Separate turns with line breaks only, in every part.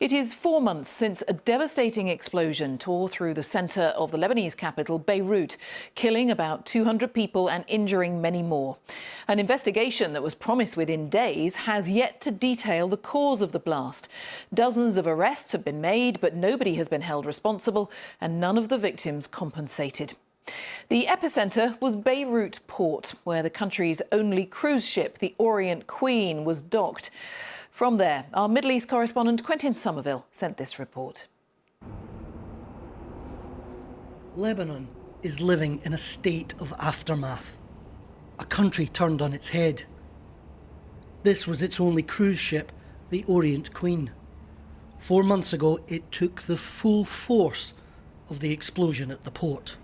It is 4 months since a devastating explosion tore through the centre of the Lebanese capital, Beirut, killing about 200 people and injuring many more. An investigation that was promised within days has yet to detail the cause of the blast. Dozens of arrests have been made, but nobody has been held responsible and none of the victims compensated. The epicentre was Beirut port, where the country's only cruise ship, the Orient Queen, was docked. From there, our Middle East correspondent Quentin Sommerville sent this report.
Lebanon is living in a state of aftermath. A country turned on its head. This was its only cruise ship, the Orient Queen. 4 months ago, it took the full force of the explosion at the port.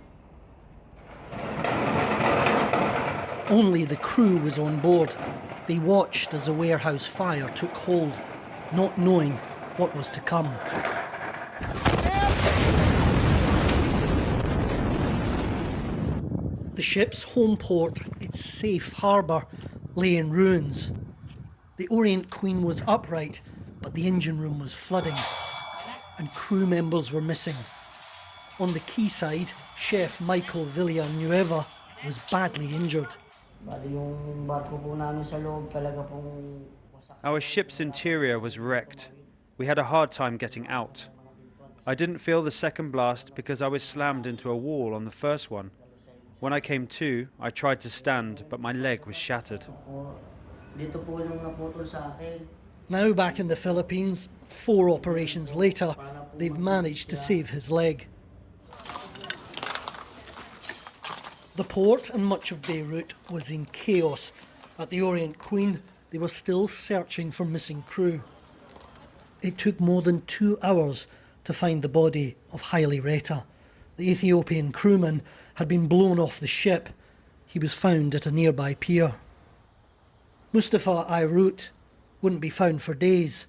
Only the crew was on board. They watched as a warehouse fire took hold, not knowing what was to come. The ship's home port, its safe harbour, lay in ruins. The Orient Queen was upright, but the engine room was flooding, and crew members were missing. On the quayside, chef Michael Villanueva was badly injured.
Our ship's interior was wrecked. We had a hard time getting out. I didn't feel the second blast because I was slammed into a wall on the first one. When I came to, I tried to stand, but my leg was shattered.
Now back in the Philippines, 4 operations later, they've managed to save his leg. The port and much of Beirut was in chaos. At the Orient Queen, they were still searching for missing crew. It took more than 2 hours to find the body of Haile Reta. The Ethiopian crewman had been blown off the ship. He was found at a nearby pier. Mustafa Beirut wouldn't be found for days.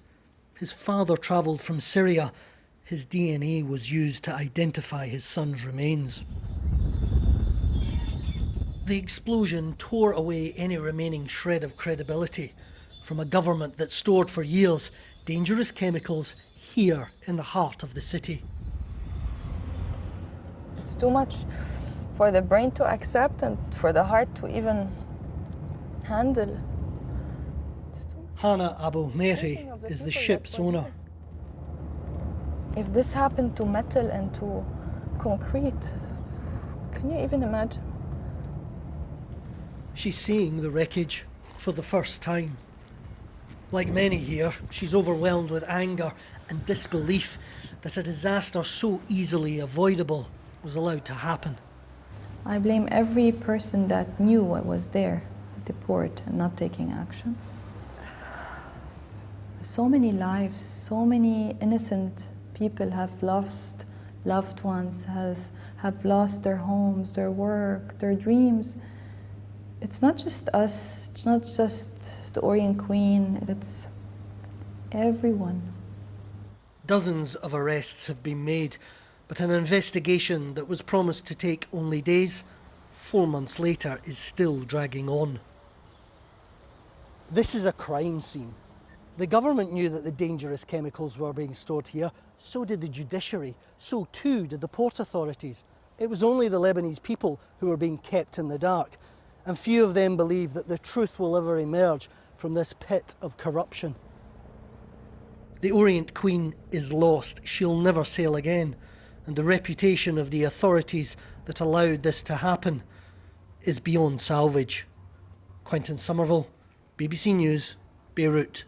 His father travelled from Syria. His DNA was used to identify his son's remains. The explosion tore away any remaining shred of credibility from a government that stored for years dangerous chemicals here in the heart of the city.
It's too much for the brain to accept and for the heart to even handle.
Hannah Abu Mehri is the ship's owner.
If this happened to metal and to concrete, can you even imagine?
She's seeing the wreckage for the first time. Like many here, she's overwhelmed with anger and disbelief that a disaster so easily avoidable was allowed to happen.
I blame every person that knew what was there at the port and not taking action. So many lives, so many innocent people have lost loved ones, have lost their homes, their work, their dreams. It's not just us, it's not just the Orient Queen, it's everyone.
Dozens of arrests have been made, but an investigation that was promised to take only days, 4 months later, is still dragging on. This is a crime scene. The government knew that the dangerous chemicals were being stored here, so did the judiciary, so too did the port authorities. It was only the Lebanese people who were being kept in the dark, and few of them believe that the truth will ever emerge from this pit of corruption. The Orient Queen is lost. She'll never sail again, and the reputation of the authorities that allowed this to happen is beyond salvage. Quentin Sommerville, BBC News, Beirut.